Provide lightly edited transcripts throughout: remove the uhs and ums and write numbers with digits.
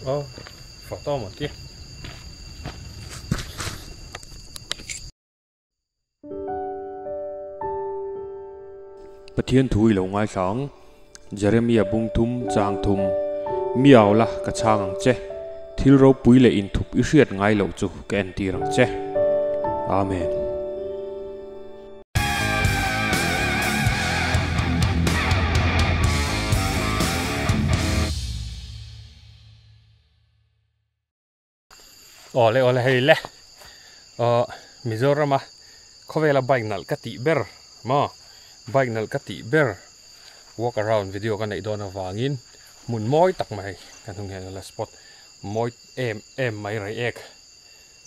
oh photo một tí Bất thiên thui lâu ngay sáng Jeremiah bung thum chang thum miao la ka changang che thil ro pui le in thup i hriat ngai lo chu ka en ti rang che amen ole hei le Mizoram khovela bike nal kati ber ma bike nal kati ber walk around video kan nei don awangin mun moi tak mai kan thung hen la spot moi em mai rai ek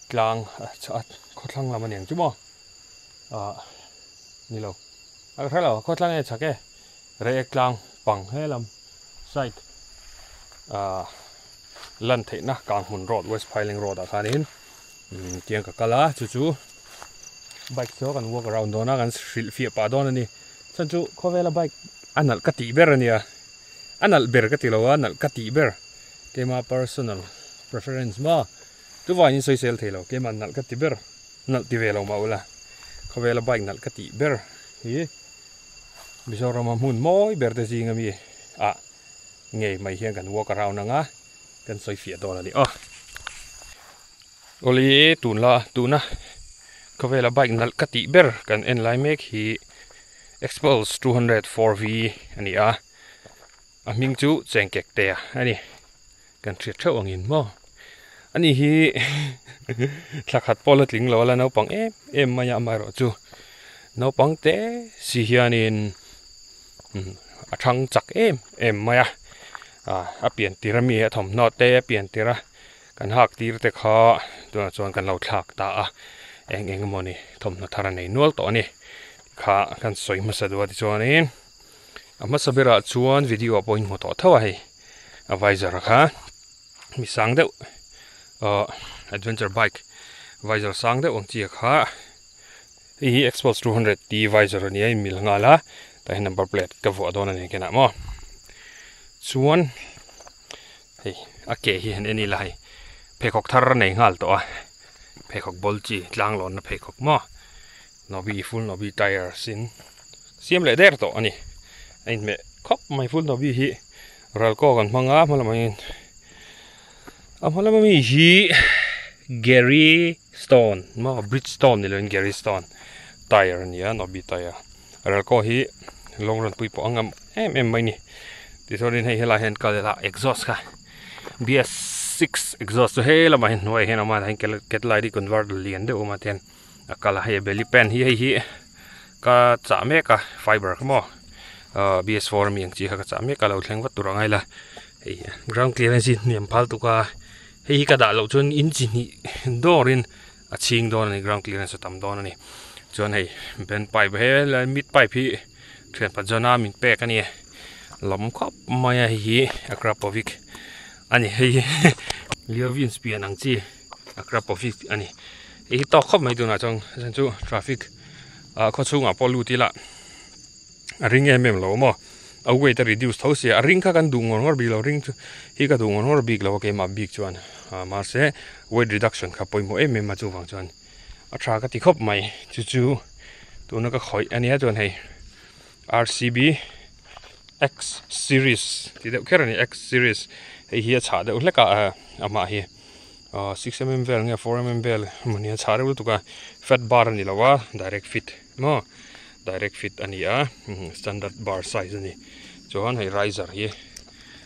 tlang chat khotlang lam aniang chu mo ni lo a khalo khotlang e chake rai ek tlang pang helam site lan the na kang hun road west piling road a khanin tiang ka kala chu bike so kan walk around dona kan fi pa don ani chan chu khovela bike anal kati ber ania anal ber kati lo anal kati ber kema personal preference ma tu vai ni social thelo kema anal kati ber nal ti velo ma ula khovela bike nal kati ber hi Mizoram mun moi ber te jinga mi ngei mai hian kan walk around anga kan soi fia don ani oli tuna khovela bike nal kati ber kan en lai mek hi Expulse 204V ani ming chu chengkek te ani kan thriat thau angin mo ani hi thakhat polatling lo la no pang em maya mai ro chu no pang te si hianin athang chak em maya pian tirami thom no te pian tira kan hak tir te kha tu chuan kan lo thak ta eng moni thom na thara nei nual to ani kha kan soi masadwa ti chuanin amasabera chuan video point mo to thawa hei advisor kha mi sang deuh adventure bike visor sang deuh ong chi kha hi Expulse 200D visor ani ai mil ngala ta number plate ka vo don ani kena mo chuan hei ake hi hen ani lai phekok thar nei ngal to phekok bolchi tlang lon na phekok mo nobi full nobi tire sin siam le der to ani ein me khop mai full nobi hi ralko kan manga malamai mi hi Gary Stone ma Bridgestone ni len Gary Stone tire ni nobi tire ralko hi long run pui po angam em mai ni ti sorin hei hela hen kala exhaust ka BS6 exhaust to hela mai noi hen ma hen ket lai di convert lian de uma ten akala he belly pen hi ka cha me ka fiber mo BS4 mi ang chi ka cha me ka lo thleng wat turangai la hei ground clearance niam phal tu ka hei ka da lo chun engine ni dorin a ching don ni ground clearance tam don ani chon hei ben pipe he la mid pipe hi thlen pa jona min pe ka ni lom khop maya hi Akrapovic ani hei Liavin spian ang chi Akrapovic ani hi to khop mai tu na chong chu traffic kho chunga polu ti la ring lo mo away to reduce thosi ring ka kan dung ngor bi lo ring hi ka dung ngor bi lo ke ma big chuan ma se weight reduction kha poi mo ma chu wang chuan a tha ka ti khop mai chu tu na ka khoi ania chuan hei RCB X series ti de kherani X series hei hi cha de uleka ama hi 6mm vel nge 4mm vel mania chare tu ka fat bar ni lawa direct fit mo direct fit ania standard bar size ani chuan hei riser hi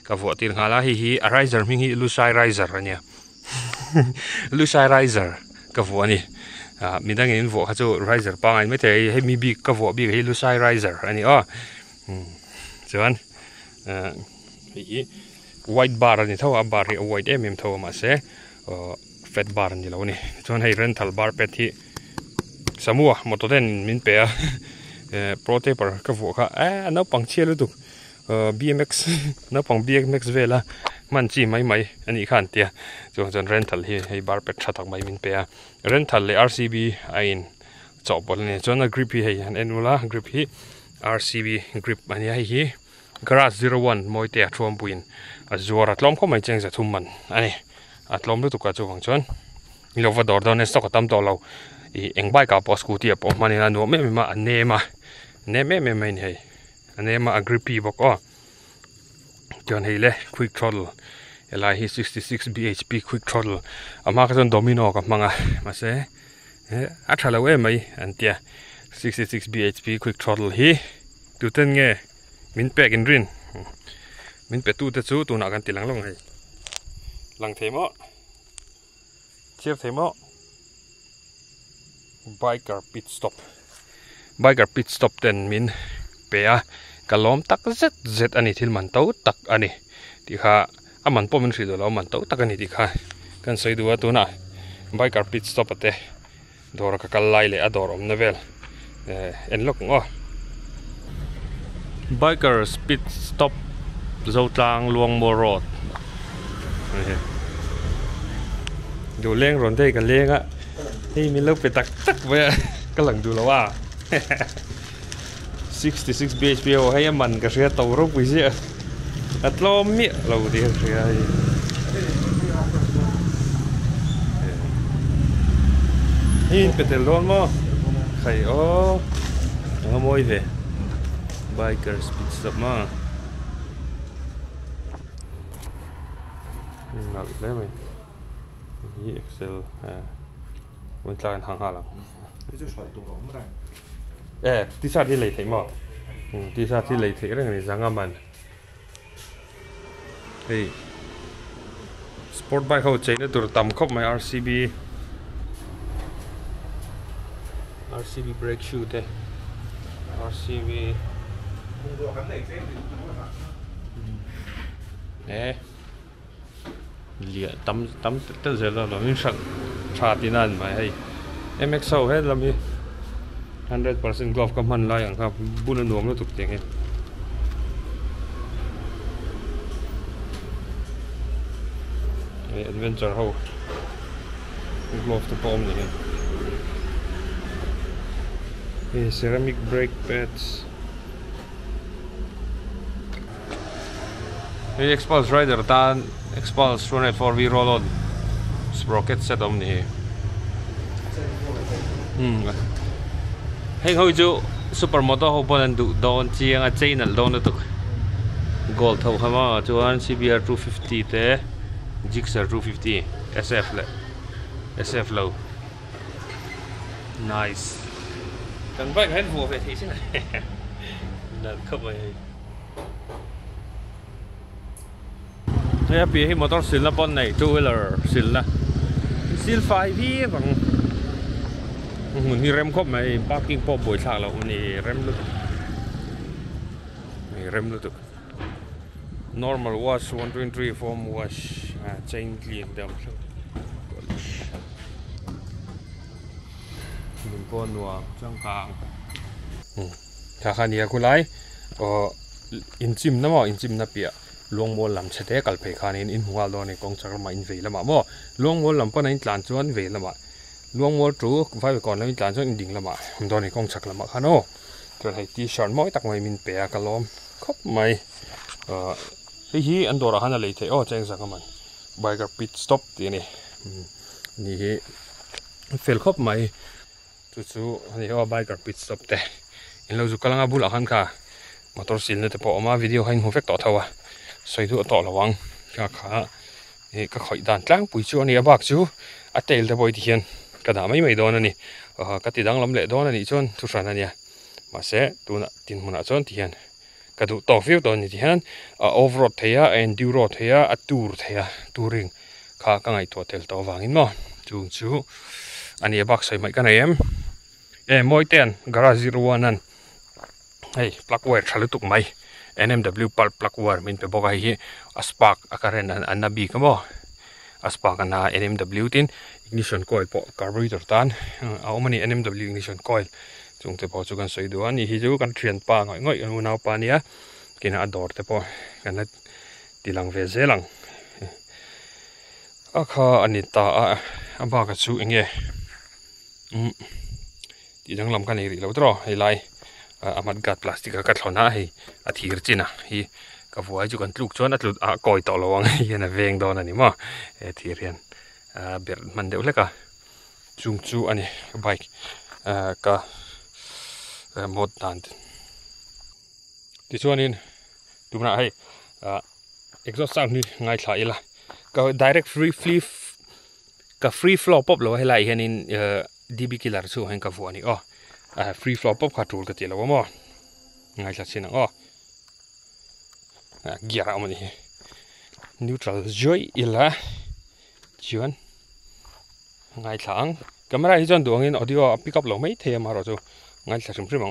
ka vo tir ngala hi a riser ming hi Lusai riser ania Lusai riser ka vo ani midang in vo kha chu riser pa ngai me te hei mi bi ka vo bi hi Lusai riser ani chuan hi white bar ani thawa bar hi white thawa ma se fat bar ni lo ni chuan hei rental bar pet hi samua motoden min pe pro taper ka vo kha no pang chelu tu BMX no pang BMX vela man chi mai ani khan tia chuan rental hi hei bar pet thatak mai min pe rental le RCB ain chopol ni chuan a grip hi hei an enula grip hi RCB grip ani hi garage 01 moi te thom puin a zuar atlom kho mai cheng za thum man ani atlom lu tu ka chu wang chuan ni lo va dor don ne stock tam to lo I eng bai ka po scooty po mani na no me ma anema ne me mai nei anema a grippy bok o John Hele quick throttle LI 66 bhp quick throttle ama ka don domino ka manga ma se a thala we mai antia 66 bhp quick throttle hi tu ten nge min pek in rin min pe tu te chu tu na kan tilang long hai lang themo chief themo biker pit stop ten min pe a kalom tak zet ani thil man to tak ani ti kha aman po min ri do lo man to tak ani ti kha kan sei du tu na biker pit stop ate dor ka kalai le ador om novel en lok ngo biker pit stop zotlang luang mo road du leng ron dei ka lenga hey mi lo pe tak we ka lang du lo wa 66 bhp o hay man ka ria to ro pui sia atlom mi lo di ria hin petel don mo khai o moi ve biker speed stop ma nào đấy mày cái Excel mình làm hàng hà lắm tí sao thì lấy thấy mà tí sao thì lấy thấy cái này dáng ngâm mình thì sport bike hậu chạy nó từ tầm khóc mày RCB brake shoe đây RCB nè lìa tắm tới giờ là mình sẵn trả tiền ăn mà hay em make show hết làm gì 100% glove cầm hành lại anhครับบุญนวมแล้วตุกเตียงไอ้ adventure เขา glove ตัวปลอมนี่ไอ้ ceramic brake padsไอ้ Expulse Rider ตา Expulse 1.4V roll on sprocket set om ni hei hoi chu supermoto ho polan du don chiang a chainal don tu gold tho khama chuan CBR 250 te Gixxer 250 SF low nice kan bike hen vu ve thi sin na khop ai hey pi hi motor sil na pon nei two wheeler sil na sil 5 hi bang mun ni rem khop mai parking pop boi thak lo ni rem lu tu normal wash 123 foam wash chain clean dam mun pon wa chang kang kha khania kulai inchim na mo inchim na pia luang mol lam chete kal phe khanin in hungal do ne kong chakla ma in ve lama mo luang mol lam pan in tlan chuan ve lama luang mol tru vai kon lam in tlan chuan in ding lama do ne kong chakla ma khano chuan hei t-shirt moi tak mai min pe kalom khop mai hi andora hana lei the o cheng sang man biker pit stop ti ni hi fel khop mai chu ni o biker pit stop te in lo zu kalanga bula khan kha motor sil ne te po ma video hain hu vek to thawa soi du to lawang ka kha ka khoi dan tlang pui chu ani abak chu a tel te boi ti hian ka da mai don ani ka ti dang lam le don ani chon thu ran ania ma se tu na tin muna chon ti hian ka du to view don ni ti hian overroad theya enduro theya a tour theya touring kha ka ngai to tel to wangin mo chu ani abak soi mai ka nei moi ten garage 01 an hey plug wire thalu tuk mai NMW plug wire min pe boga hi aspark akaren an nabi kamo aspark ana NMW tin ignition coil po carburetor tan aumani NMW ignition coil chung te po chu kan soi do ani hi chu kan thian pa ngoi anu naw pa nia kina ador te po kan tilang ve zelang akha anita aba ka chu enge ti dang lam kan ri lo tro helai amat gat plastic ka thlona hi a thir china hi ka vuai chu kan tluk chuan a tlut a koi to lawang hian a veng don ani mo e thir hian ber man deuh leka chung chu ani bike ka mod dan ti chuanin tumna hai exhaust sound ni ngai thla ila ka direct free flow pop lo helai hianin db killer chu hen ka vu ani free flow pop kha tool ka ti lo mo ngai thla china gear amani neutral joy ila chuan ngai thlang camera hi chon duangin audio pick up lo mai the ma ro chu ngai thla sim rim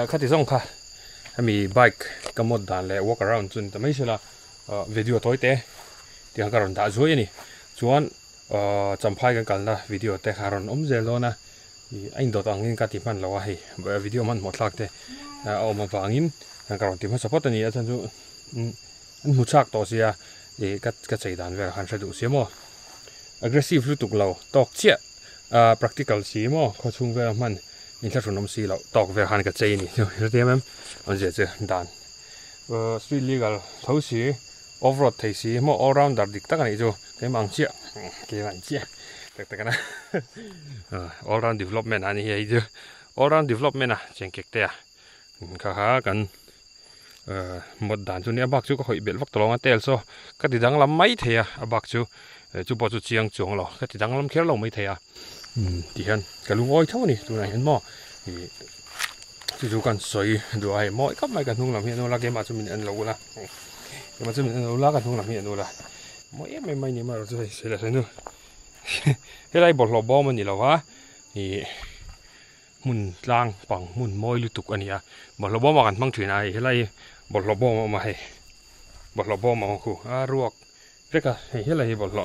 khati song kha ami bike kamod dan le walk around chun ta mai sela video toite ti ang karon da zoi ni chuan champhai kan kalna video te kharon omzel lona i ain dot angin ka ti man lawa hei video man mo thlak te ma wangin ang karon ti ma support ani a chan chu an mu chak to sia e ka chei dan ver khan thadu siamo aggressive lu tuk lo tok chia practical si mo kho chung ver man in thla thun om si lo tok ver han ka chei ni rtmm on je che dan street legal thosi overroad thei si mo all round dar dik tak ani chu ke mang chia ke man chia tak tak na all round development ani hi ju all round development cheng kek te kha ha kan mod dan chu ne bak chu ko hoi bel vak tolong tel so ka ti dang lam mai theya abak chu chu bo chu chiang chuang lo ka ti dang lam kher lo mai theya ti han ka lu ngoi thau ni tu nai hen mo chu kan soi du ai mo kap mai kan hung lam hi no la ke ma chu min an lo la ke ma chu min an lo la kan hung lam hi no la mo em mai ni ma ro chu se la se nu he lai bol lo bo man ni lo wa ni mun lang pang mun moi lu tuk ania bol lo bo ma kan mang thina he lai bol lo bo ma he bol lo bo ma ku ruak reka he lai bol lo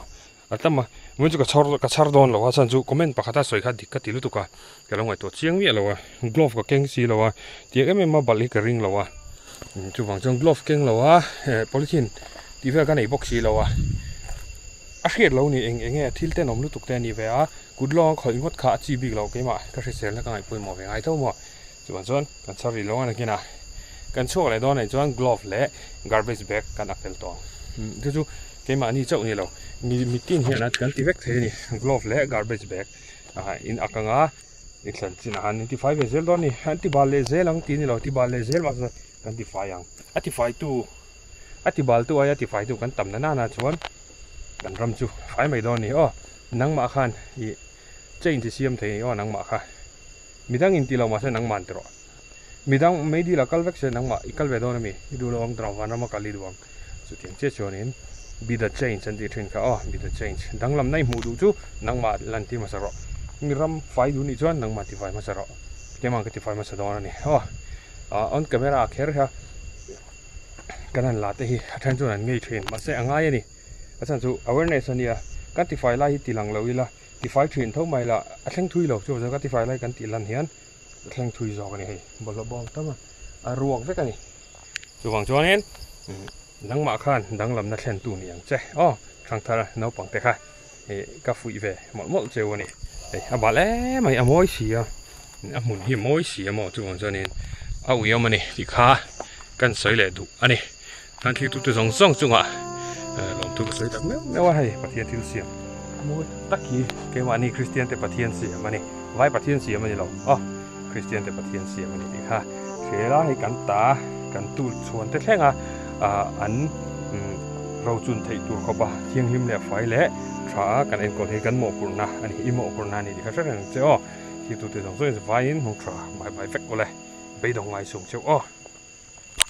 atama mun chu ka char don lo wa chan chu comment pakhata soi kha dikka tilu tuka ka longai to chiang wi lo wa glove ka keng si lo wa ti em ma bali ka ring lo wa chu wang chang glove keng lo wa polythene ti ve ka nei box si lo wa a hriat lo ni eng thil te nom lu tuk te ni ve a good long khoi ngot kha chi big lo ke ma ka hri sel la ka ngai pui mo ve ngai tho mo chu wan chon kan chari lo na kina kan chok le don nei chuan glove le garbage bag kan akel to chu ke ma ni chau ni lo mi tin hian at kan ti vek the ni glove le garbage bag in akanga iklan chin han 95 zel don ni anti bal le zel ang tin ni lo ti bal le zel ma kan ti fai ang ati fai tu ati bal tu ai ati fai tu kan tam na chuan kan ram chu fai mai don ni nang ma khan i chain ti siam the nang ma kha midang in ti lo ma se nang man tro midang mai di la kal vek se nang ma ikal ve don mi du lo ang trawan ma kali duang chu tiang che chonin be the change and the train ka be the change dang lam nai mu du chu nang ma lan ti ma sa ro mi ram fai du ni chuan nang ma ti fai ma sa ro ke ma ka ti fai ma sa don ni on camera kher ha kanan la te hi than chu an ngei train ma se angai ni achan chu awareness ania kan ti fai lai ti lang lo ila ti fai train tho mai la a thleng thui lo chu ka ti fai lai kan ti lan hian thleng thui zo ka ni hei bol lo bong tama a ruak ve ka ni chu wang chuan hen nang ma khan dang lam na thlen tu ni ang che thang thara no pang te kha ka fui ve mol che woni ba le mai a moi si a mun hi moi si mo chu wang chuan hen a ui amani ti kha kan soi le du ani kan thi tu tu song song chunga lom tu soi tak me wa hai pathian thil siam mo takhi ke mani christian te pathian siam mani vai pathian siam mani lo christian te pathian siam mani ti kha khela hi kan ta kan tu chuan te thlenga an ro chun thei tur kho ba thiang him le fai le tha kan en ko he kan mo purna ani i mo purna ni kha sa kan che hi tu te song soi vai in hong tha bai vek ole bei dong ngai sum cheu